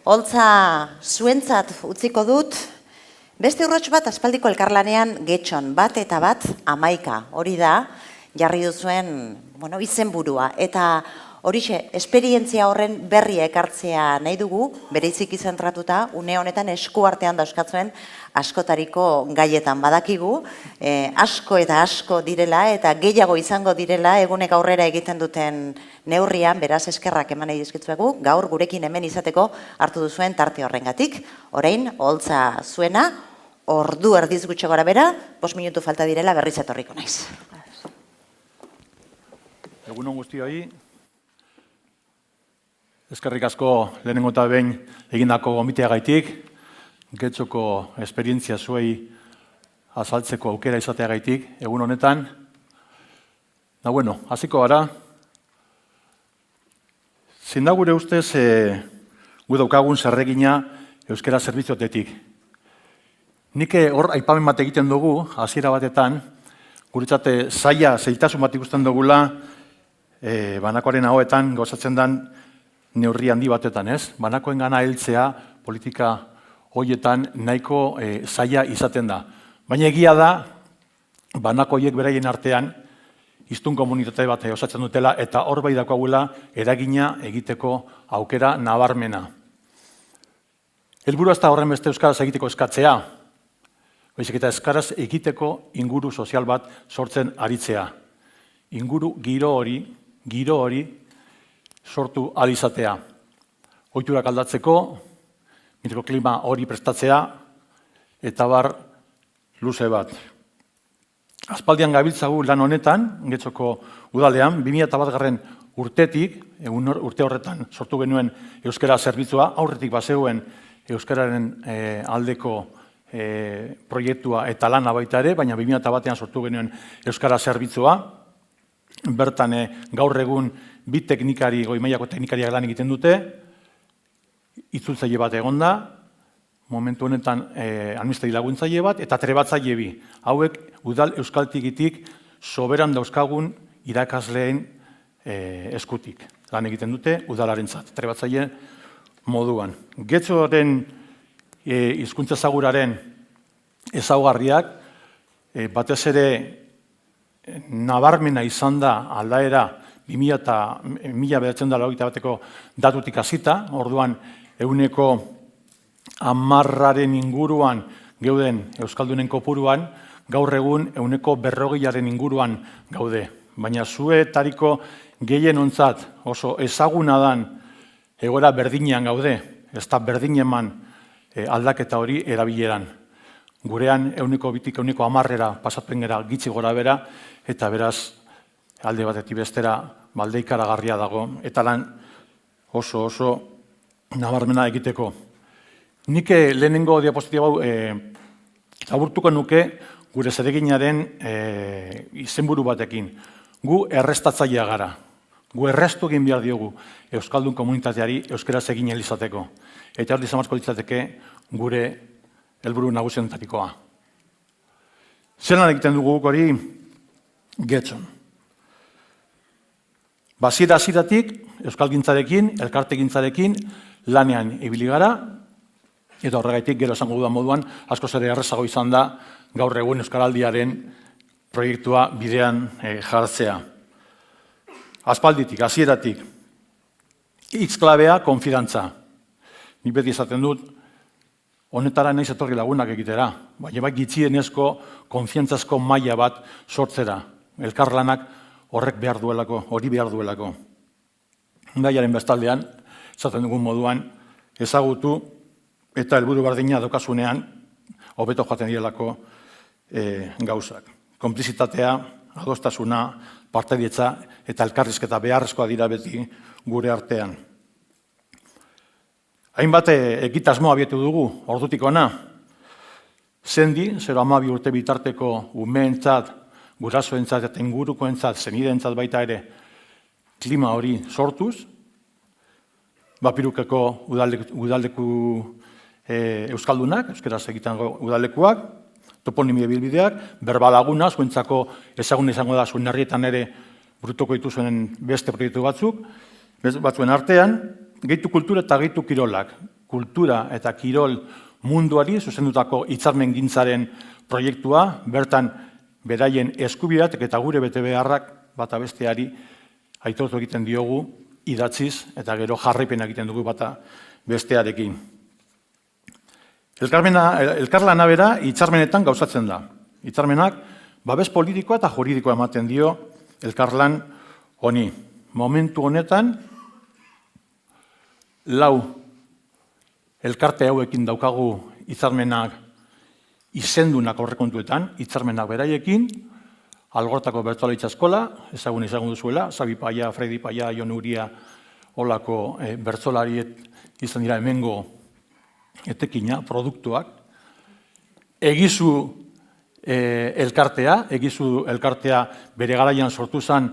Holtza zuentzat utziko dut, beste urrats bat aspaldiko elkarlanean getxon, bat eta bat 11. Hori da, jarri duzuen izenburua. Eta horixe, esperientzia horren berria ekartzea nahi dugu, bereiziki zentratuta, une honetan eskuartean dauzkatzuen askotariko gaietan badakigu, asko eta asko direla eta gehiago izango direla egunek aurrera egiten duten neurrian, beraz eskerrak eman nahi dizkizuegu, gaur gurekin hemen izateko hartu duzuen tarte horrengatik. Orain, holtza zuena, ordu erdiz gutxo gora bera, 5 minutu falta direla berriz etorriko naiz. Egunon guztioi. Eskerrik asko lehenengo eta behin egindako gomiteagaitik, getxoko esperientzia zuei azaltzeko aukera izateagaitik, egun honetan. Hasiko gara. Zein da gure ustez, gu daukagun zerregina euskara zerbitzuetetik. Nik hor aipamen bat egiten dugu, hasiera batetan, guretzat zailtasun bat ikusten dugula, banakoaren ahoetan gauzatzen den neurri handi batetan, ez? Banakoen gana heltzea politika hoietan nahiko zaila izaten da. Baina egia da, banako hoiek beraien artean hiztun komunitate bat osatzen dutela eta hor bai daukagula eragina egiteko aukera nabarmena. Helburua ez da horren beste euskaraz egiteko eskatzea, baizik eta euskaraz egiteko inguru sozial bat sortzen aritzea. Inguru giro hori sortu ahal izatea. Ohiturak aldatzeko, mikroklima hori prestatzea, eta bar luze bat. Aspaldian gabiltzagu lan honetan, Getxoko udalean, 2001 urtetik, urte horretan sortu genuen euskara zerbitzua, aurretik bazegoen euskararen aldeko proiektua eta lana baita ere, baina 2001an sortu genuen euskara zerbitzua. Bertan gaur egun bi teknikari, goi mailako teknikariak lan egiten dute, itzultzaile bat egonda, momentu honetan administrategi laguntzaile bat, eta trebatzaile bi. Hauek udal euskaltigitik soberan dauzkagun irakasleen eskutik. Lan egiten dute udalarentzat, trebatzaile moduan. Getxoren hizkuntza ezaguraren ezaugarriak, batez ere nabarmena izan da aldaera 1991 datutik hasita, orduan 10% inguruan geuden euskaldunen kopuruan, gaur egun 40% inguruan gaude. Baina zuetariko gehienontzat oso ezaguna dan egoera berdinean gaude, ez da berdineman aldaketa hori erabileran. Gurean 2-10% pasatzen gara gitxi gora bera, eta beraz alde batetik bestera ikaragarria dago, eta lan oso nabarmena egiteko. Nik lehenengo diapositiba hau laburtuko nuke gure zereginaren izenburu batekin. Gu errestatzailea gara. Gu errestu egin behar diogu euskaldun komunitateari euskaraz egin ahal izateko. Eta hor izan litzateke gure helburu nagusientarikoa. Zelan egiten dugu hori Getxon. Hasieratik euskalgintzarekin, elkartegintzarekin lanean ibili gara, eta horregaitik gero esango dudan moduan askoz ere errazago izan da gaur egun euskaraldiaren proiektua bidean jartzea. Aspalditik, hasieratik, X-klabea konfidantza. Nik beti esaten dut, honetara naiz etorri lagunak egitera, baina bai gitxienezko konfiantzazko maila bat sortzera. Elkarlanak horrek behar duelako, hori behar duelako. Gaiaren bestaldean, esaten dugun moduan, ezagutu eta helburu berdina daukasunean hobeto joaten direlako gauzak. Konplizitatea, adostasuna, partaidetza eta elkarrizketa beharrezkoa dira beti gure artean. Hainbat egitasmo abietu dugu, ordutik ona. Zendi, 0-12 urte bitarteko umeentzat, gurasoentzat eta ingurukoentzat, zenideentzat baita ere, klima hori sortuz, Bapirukeko udaldeku euskaldunak, euskaraz egiten udalekuak, toponimia bilbideak, berbalaguna, zuentzako ezaguna izango da zuen herrietan ere brutoko dituzuen beste proiektu batzuk, batzuen artean, gehitu kultura eta gehitu kirolak. kultura eta kirol munduari zuzendutako hitzarmen gintzaren proiektua, bertan beraien eskubideak eta gure betebeharrak bata besteari aitortu egiten diogu idatziz eta gero jarraipena egiten dugu bata bestearekin. Elkarlana bera hitzarmenetan gauzatzen da. Hitzarmenak babes politikoa eta juridikoa ematen dio elkarlan honi. Momentu honetan, 4 elkarte hauekin daukagu hitzarmenak izendunak aurrekontuetan, hitzarmenak beraiekin, Algortako Bertsolaritza Eskola, ezagun duzuela, Xabi Paia, Fredi Paia, Jon Uria, olako bertsolariet izan dira hemengo etekina, produktuak. Egizu elkartea bere garaian sortu zen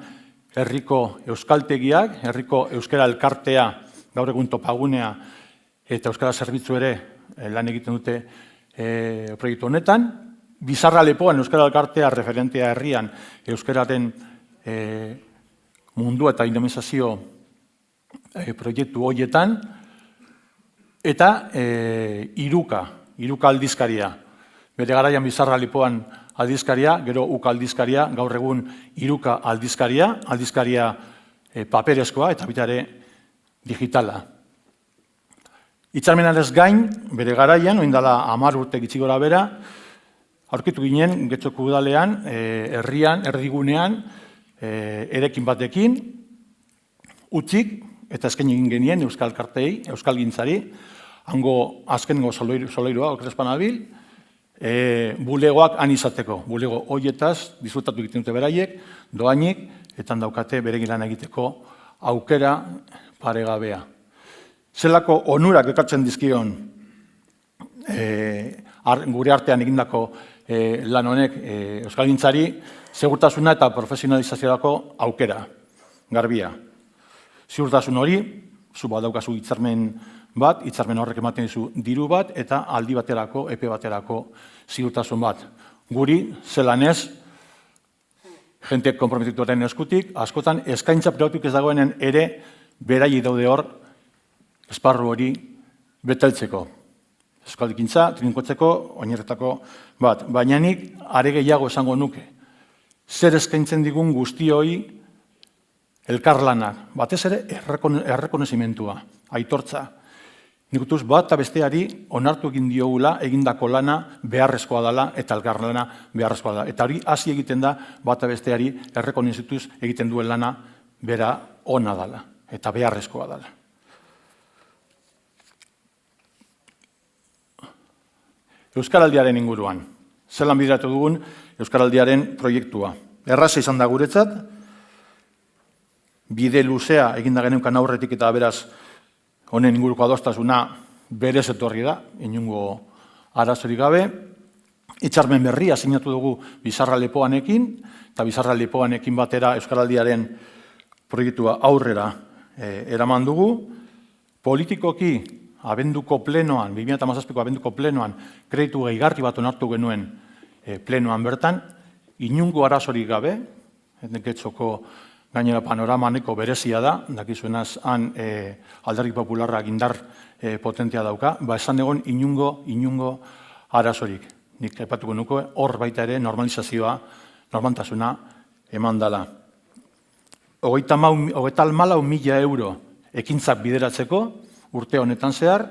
herriko euskaltegiak, herriko euskara elkartea, gaur egun topagunea eta euskara zerbitzu ere lan egiten dute proiektu honetan. Bizarra Lepoan euskara elkartea referentea herrian euskararen mundua eta dinamizazio proiektu horietan, eta Iruka aldizkaria. Bere garaian Bizarra Lepoan aldizkaria, gero Uka aldizkaria, gaur egun Iruka aldizkaria paperezkoa eta bitare digitala. Hitzarmenarez gain, bere garaian, oindala 10 urte gitxi gora bera, aurkitu ginen, Getxoko udalean, herrian, erdigunean, erekin batekin, utzik, eta esken egin genien euskal kartei, euskal gintzari, hango azkenengo soloirua, okrespan abil, bulegoak han izateko. Bulego hoietaz, disfrutatu egiten dute beraiek, doainik, eta daukate beregin lan egiteko aukera paregabea. Zelako onurak ekartzen dizkion gure artean egindako lan honek euskalgintzari, segurtasuna eta profesionalizaziorako aukera, garbia. Ziurtasun hori, zu badaukazu hitzarmen bat, hitzarmen horrek ematen dizu diru bat, eta aldi baterako, epe baterako ziurtasun bat. Guri, zelanez, jente konprometituaren eskutik, askotan eskaintza pribatuik ez dagoenen ere, berai daude hor, esparru hori beteltzeko. Euskaldikintza, trinkotzeko, oinerretako bat. Baina nik are gehiago esango nuke. Zer eskaintzen digun guztioi elkarlanak. Batez ere errekonozimentua, aitortza. Nik utuz bat eta besteari onartu egin diogula egindako lana beharrezkoa dela eta elkarlana beharrezkoa da. Eta hori hasi egiten da bat eta besteari errekonozituz egiten duen lana bera ona dela eta beharrezkoa dela. Euskaraldiaren inguruan. Zelan bideratu dugun Euskaraldiaren proiektua. Erraza izan da guretzat, bide luzea eginda geneukan aurretik eta beraz honen inguruko adostasuna berez etorri da, inungo arazorik gabe. Hitzarmen berria sinatu dugu Bizarra Lepoanekin, eta Bizarra Lepoanekin batera Euskaraldiaren proiektua aurrera eraman dugu. Politikoki, abenduko plenoan, 2017ko abenduko plenoan, kreditu gehigarri bat onartu genuen plenoan bertan, inungo arazorik gabe, Getxoko gainera panoramaneko berezia da, dakizuenaz han Alderdi Popularrak indar potentea dauka, esan egon inungo arazorik. Nik aipatuko nuke hor baita ere normalizazioa, normaltasuna eman dela. 34.000 euro ekintzak bideratzeko, urte honetan zehar,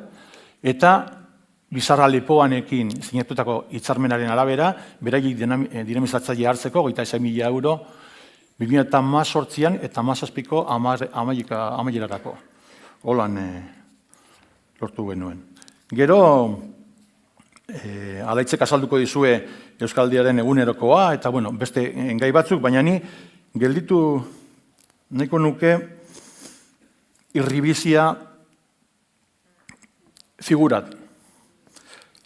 eta Bizarra Lepoanekin sinatutako hitzarmenaren arabera, beraiek dinamizatzaile hartzeko, 26.000 euro, 2018an eta 2017ko amaierarako. Holan lortu genuen. Gero, alaitzek azalduko dizue Euskaldiaren egunerokoa, eta beste gai batzuk, baina ni gelditu nahiko nuke irribizia figurat.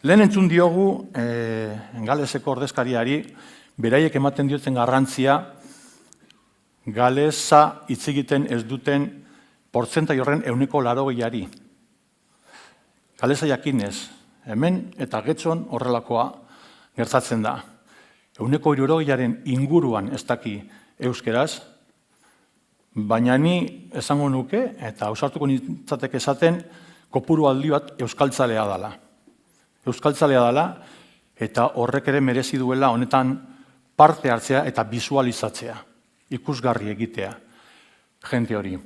Lehen entzun diogu galeseko ordezkariari beraiek ematen dioten garrantzia galesa hitz egiten ez duten portzentai horren 80%. Galesa jakinez, hemen eta Getxon horrelakoa gertatzen da. 80%aren inguruan ez daki euskeraz, baina ni esango nuke, eta ausartuko nintzateke esaten, kopuru aldi bat euskaltzalea dela. Euskaltzalea dela eta horrek ere merezi duela honetan parte hartzea eta bisualizatzea, ikusgarri egitea jente hori.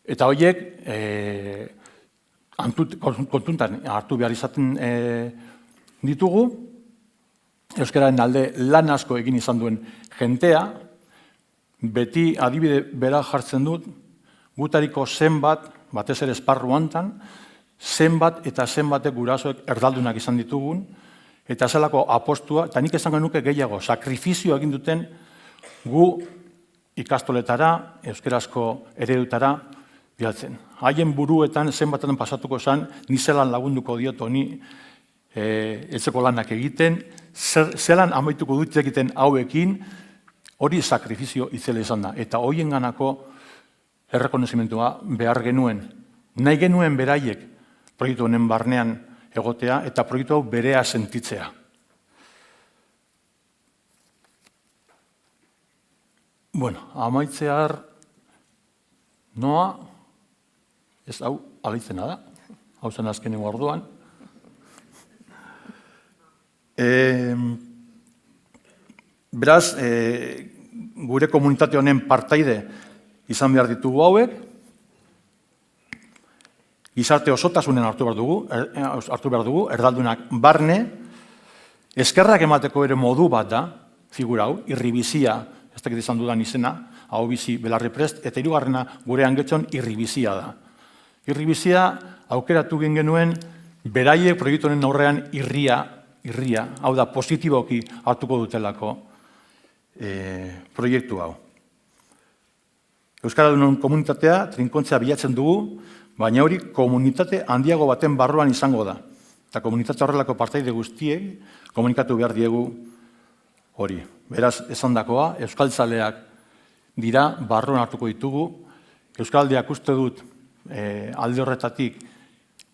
Eta horiek kontuntan hartu behar izaten ditugu, euskararen alde lan asko egin izan duen jentea, beti adibide bera jartzen dut, gutariko zenbat, batez ere esparru hontan, zenbat eta zenbatek gurasoek erdaldunak izan ditugun, eta zelako apostua, eta nik esango nuke gehiago, sakrifizio egin duten gu ikastoletara, euskarazko eredutara bialtzen. Haien buruetan zenbatetan pasatuko zen, ni zelan lagunduko diot honi etxeko lanak egiten, zelan amaituko dut egiten hauekin, hori sakrifizio itzela izan da. Eta horien ganako errekonozimentua behar genuen. Nahi genuen beraiek proiektu honen barnean egotea eta proiektu hau berea sentitzea. Bueno, amaitzear noa, ez hau alaitzena da, hau zen azkenengo orduan. Beraz, gure komunitate honen partaide izan behar ditugu hauek, gizarte osotasunen hartu behar dugu, erdaldunak barne, eskerrak emateko ere modu bat da, figura hau, irribizia, ez dakit izan dudan izena, hau bizi belarri prest, eta hirugarrena gure angetxon irribizia da. Irribizia aukeratu genuen beraiek proiektu honen aurrean irria, hau da, positiboki hartuko dutelako proiektu hau. Euskaradunon komunitatea trinkontzea bilatzen dugu, baina hori komunitate handiago baten barruan izango da. Eta komunitate horrelako partaide guztiek komunikatu behar diegu hori. Beraz, esandakoa, euskaltzaleak dira, barruan hartuko ditugu. Euskaldiak uste dut alde horretatik,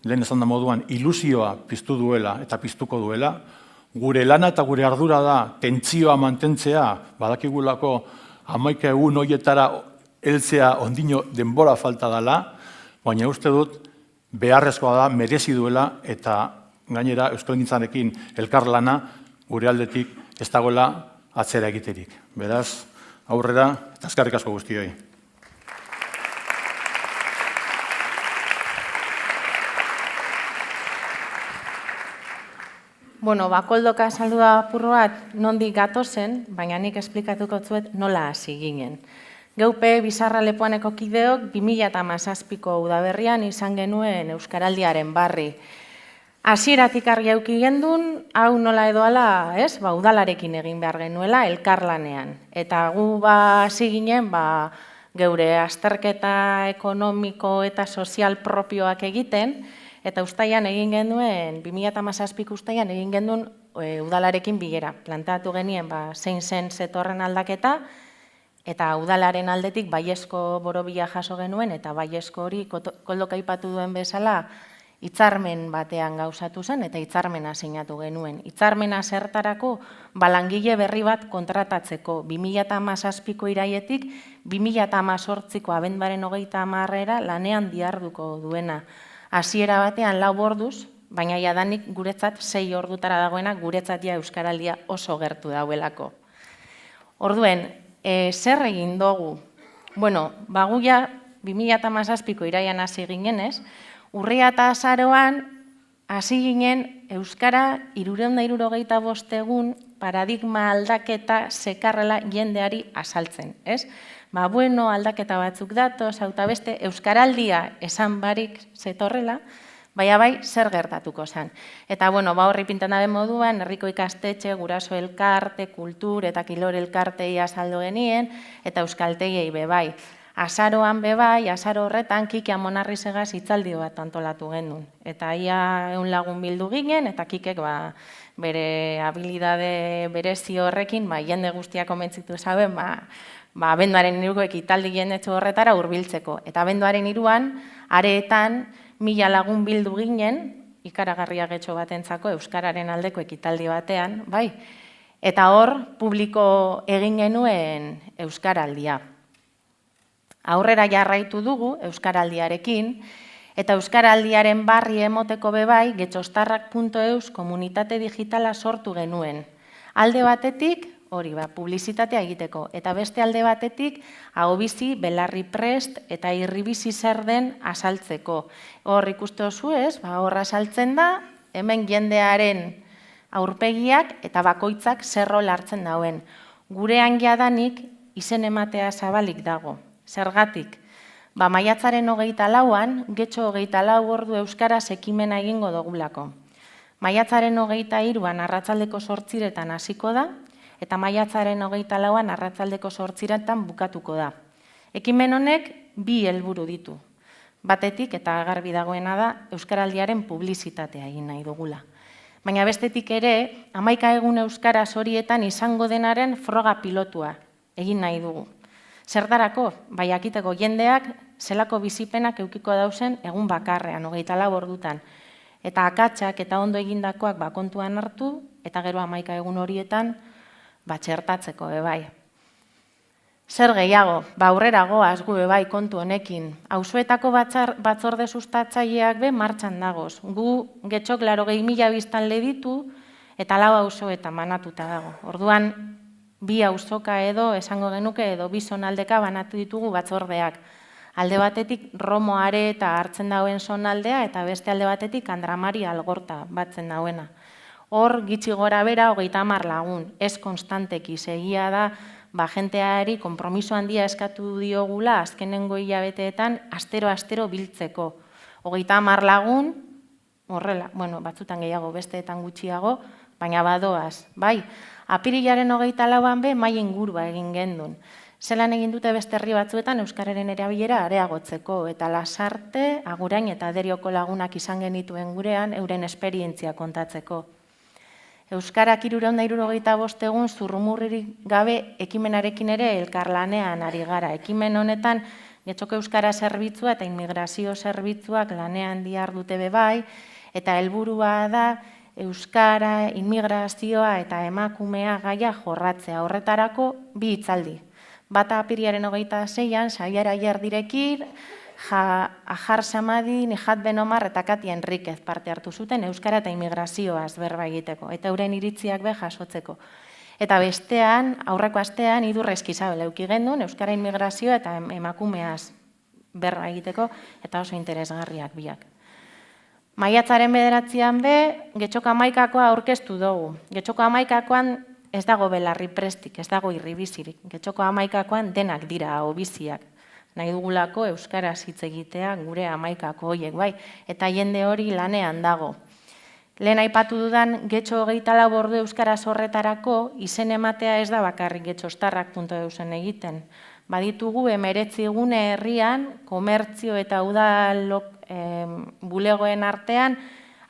lehen esan da moduan, ilusioa piztu duela eta piztuko duela. Gure lana eta gure ardura da tentzioa mantentzea, badakigulako 11 egun horietara heltzea ondino denbora falta dela, baina uste dut beharrezkoa da, merezi duela eta gainera euskalgintzarekin elkarlana gure aldetik ez dagoela atzera egiterik. Beraz, aurrera eta eskerrik asko guztioi. Bueno, Koldoka saldu da apur bat nondik gatozen, baina nik esplikatuko zuet nola hasi ginen. Geupe Bizarra Lepoaneko kideok 2017ko udaberrian izan genuen Euskaraldiaren barri. Hasieratik argi eduki gendun, hau nola edo ala, udalarekin egin behar genuela elkarlanean. Eta gu hasi ginen, geure azterketa ekonomiko eta sozial propioak egiten, eta ustaian egin genuen, 2017ko ustaian egin genuen udalarekin bilera. Planteatu genien zein zen zetorren aldaketa, eta udalaren aldetik baiezko borobila jaso genuen, eta baiezko hori Koldok aipatu duen bezala hitzarmen batean gauzatu zen, eta hitzarmena sinatu genuen. Hitzarmena zertarako langile berri bat kontratatzeko 2017ko iraietik 2018ko abenduaren 30 lanean diharduko duena. Hasiera batean 4 orduz, baina jadanik guretzat 6 ordutara dagoena, guretzat ja Euskaraldia oso gertu dauelako. Orduen, zer egin dugu? Bueno, gu ja 2017ko iraian hasi ginenez, urria eta azaroan hasi ginen Euskara 365 egun paradigma aldaketa sekarrela jendeari azaltzen, ez? Bueno, aldaketa batzuk datoz, hauta beste, Euskaraldia esan barik zetorrela, baina bai zer gertatuko zen. Eta, horri pintan dabe moduan, herriko ikastetxe, guraso elkarte, kultur eta kilor elkartei azaldu genien, eta euskaltegiei bebai. Azaroan bebai, azaro horretan, Kike Amonarrizegaz hitzaldi bat antolatu genuen. Eta ia 100 lagun bildu ginen, eta Kikek bere habilidade berezi horrekin, jende guztiak komentzitu zaben, abenduaren 3ko ekitaldi jendetxo horretara hurbiltzeko. Eta abenduaren 3an, areetan 1000 lagun bildu ginen, ikaragarria getxo batentzako Euskararen aldeko ekitaldi batean, bai. Eta hor, publiko egin genuen Euskaraldia. Aurrera jarraitu dugu Euskaraldiarekin, eta Euskaraldiaren barri emoteko bebai, getxostarrak.eus komunitate digitala sortu genuen. Alde batetik, hori publizitatea egiteko, eta beste alde batetik, ahobizi, belarri prest eta irribizi zer den azaltzeko. Hor ikuste oso ez, hor azaltzen da, hemen jendearen aurpegiak eta bakoitzak zerrol hartzen dauen. Gurean jadanik izen ematea zabalik dago. Zergatik, maiatzaren 24an, getxo 24 ordu euskaraz ekimena egingo dugulako. Maiatzaren 23an arratsaldeko 8etan hasiko da, eta maiatzaren 24an arratsaldeko 8etan bukatuko da. Ekimen honek 2 helburu ditu. Batetik, eta garbi dagoena da, Euskaraldiaren publizitatea egin nahi dugula. Baina bestetik ere, 11 egun euskaraz horietan izango denaren froga pilotua egin nahi dugu. Zertarako, jakiteko jendeak zelako bizipenak eukiko dauzen egun bakarrean, 24 ordutan. Eta akatsak eta ondo egindakoak kontuan hartu, eta gero 11 egun horietan txertatzeko bai. Zer gehiago, aurrera goaz gu bai kontu honekin. Auzoetako batzorde sustatzaileak martxan dagoz. Gu getxok 80.000 biztanle ditu eta 4 auzoetan banatuta dago. Orduan, 2 auzoka edo, esango genuke, edo 2 zonaldeka banatu ditugu batzordeak. Alde batetik Romo Are eta hartzen dauen zonaldea, eta beste alde batetik Andramari Algorta batzen dauena. Hor, gitxi gora bera, 30 lagun, ez konstanteki, segia da, jenteari konpromiso handia eskatu diogula azkenengo hilabeteetan astero biltzeko. 30 lagun, horrela, batzutan gehiago, besteetan gutxiago, baina badoaz, bai. Apirilaren 24an mai ingurua egin gendun. Zelan egin dute beste herri batzuetan euskararen erabilera areagotzeko, eta Lasarte, Agurain eta Derioko lagunak izan genituen gurean euren esperientzia kontatzeko. Euskarak 365 egun zurrumurririk gabe ekimenarekin ere elkarlanean ari gara. Ekimen honetan Getxoko Euskara Zerbitzua eta Immigrazio Zerbitzuak lanean dihardute bai, eta helburua da Euskara, immigrazioa eta emakumea gaia jorratzea. Horretarako 2 hitzaldi. Bata apirilaren 26an, Saiara Jardirekin, Ajar Samadi, Nijat Benomar eta Kati Enriquez parte hartu zuten Euskara eta immigrazioaz berba egiteko, eta euren iritziak jasotzeko. Eta bestean, aurreko astean, Idurre Eskizabel eduki gendun, Euskara immigrazioa eta emakumeaz berba egiteko, eta oso interesgarriak biak. Maiatzaren 9an Getxoko 11akoa aurkeztu dugu. Getxoko 11akoan ez dago belarri prestik, ez dago irribizirik. Getxoko 11akoan denak dira ahobiziak. Nahi dugulako euskaraz hitz egitea gure 11ako horiek bai, eta jende hori lanean dago. Lehen aipatu dudan Getxo 24 ordu euskaraz horretarako izen ematea ez da bakarrik getxostarrak.eusen egiten. Baditugu 19 gune herrian, komertzio eta udal bulegoen artean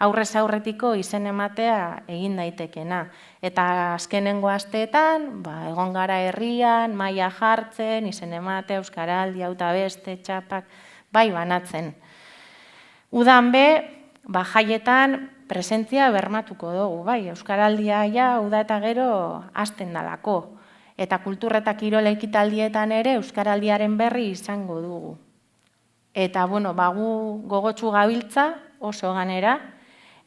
aurrez aurretiko izen ematea egin daitekena. Eta azkenengo asteetan, egon gara herrian, maila jartzen, izen ematea, euskaraldi, hauta beste, txapak, bai banatzen. Udan jaietan presentzia bermatuko dugu, bai, euskaraldia uda eta gero hasten dalako. Eta kultur eta kirol ekitaldietan ere euskaraldiaren berri izango dugu. Eta, gu gogotsu gabiltza oso ganera,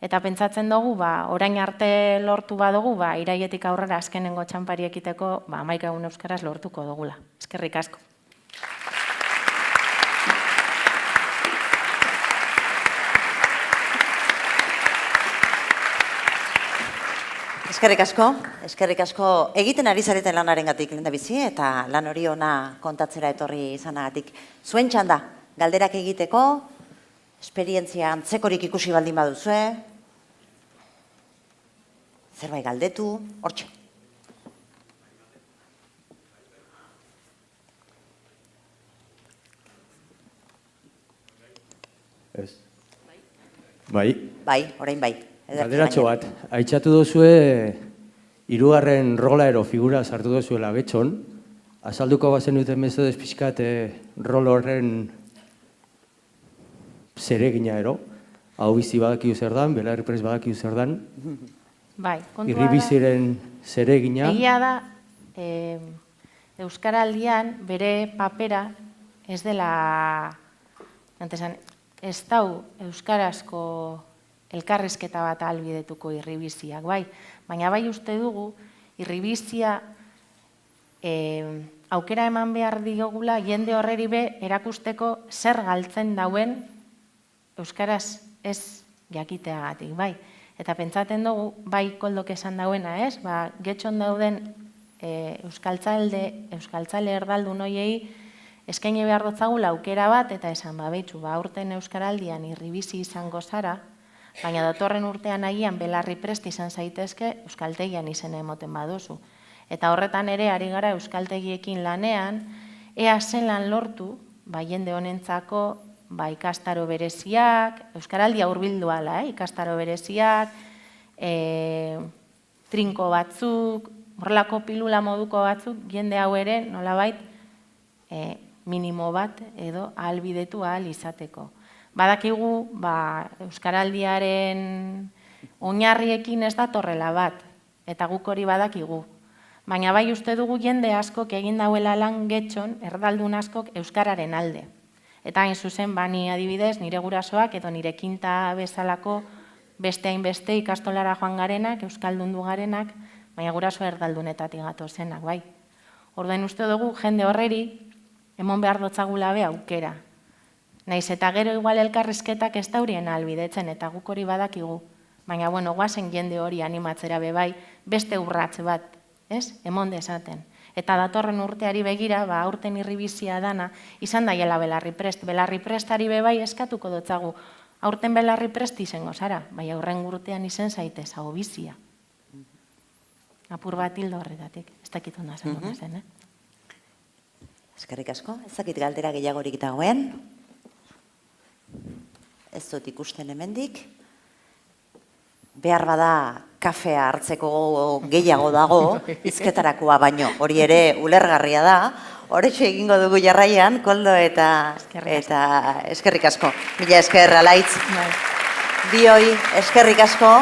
eta pentsatzen dugu, orain arte lortu badugu, iraietik aurrera azkenengo txanpari ekiteko, 11 egun euskaraz lortuko dugula. Eskerrik asko. Eskerrik asko egiten ari zareten lanarengatik lehendabizi eta lan hori ona kontatzera etorri izanagatik. Zuen txanda, galderak egiteko, esperientzia antzekorik ikusi baldin baduzue, zerbait galdetu, hortxe. Ez. Bai. Bai, orain bai. Galderatxo bat, aitzatu duzue, 3. rola ero figura sartu duzuela Getxon, azalduko bazen duten mesedez pixkat rol horren zeregina ero, hau bizi badakiu zer dan, belarri prest badakiu zer dan, Bai, kontua da. irribiziren zeregina. Egia da, Euskaraldian bere papera ez dela, ez dau euskarazko elkarrizketa bat ahalbidetuko irribiziak, bai. Baina bai uste dugu, irribizia aukera eman behar diogula jende horreri be erakusteko zer galtzen dauen euskaraz ez jakiteagatik, bai. Eta pentsaten dugu, bai koldok esan dauena, ez? Getxon dauden euskaltzale erdaldun hoiei eskaini behar dotzagula aukera bat, eta esan, behitxu, aurten euskaraldian irribizi izango zara, baina datorren urtean agian belarri prest izan zaitezke euskaltegian izena emoten baduzu. Eta horretan ere ari gara euskaltegiekin lanean, ea zelan lortu, jende honentzako, ikastaro bereziak, euskaraldia hurbildu ala, ikastaro bereziak, trinko batzuk, horrelako pilula moduko batzuk, jende hau ere nolabait minimo bat edo ahalbidetu ahal izateko. Badakigu, euskaraldiaren oinarriekin ez datorrela bat, eta guk hori badakigu. Baina bai uste dugu jende askok egin dauela lan Getxon, erdaldun askok euskararen alde. Eta hain zuzen, ni adibidez, nire gurasoak edo nire kinta bezalako beste hainbeste ikastolara joan garenak, euskaldundu garenak, baina guraso erdaldunetatik gatozenak, bai. Orduan uste dugu jende horreri emon behar dotzagula be aukera. Naiz eta gero igual elkarrizketak ez daurien ahalbidetzen eta guk hori badakigu. Baina, guazen jende hori animatzera be bai, beste urratz bat, ez? Emon dezaten. Eta datorren urteari begira, aurten irribizia dana, izan daiela belarri prest. Belarri prestari be bai eskatuko dotzagu. Aurten belarri prest izango zara, bai aurren urtean izen zaitez, hau bizia. Apur bat hildo horretatik, ez dakit onda zen duna zen, Eskerrik asko, ez dakit galdera gehiagorik dagoen. Ez dut ikusten hemendik. Behar bada kafea hartzeko gehiago dago, hizketarakoa baino, hori ere ulergarria da. Horretxe egingo dugu jarraian, Koldo eta eskerrik asko. Mila esker, Alaitz. Bioi, eskerrik asko.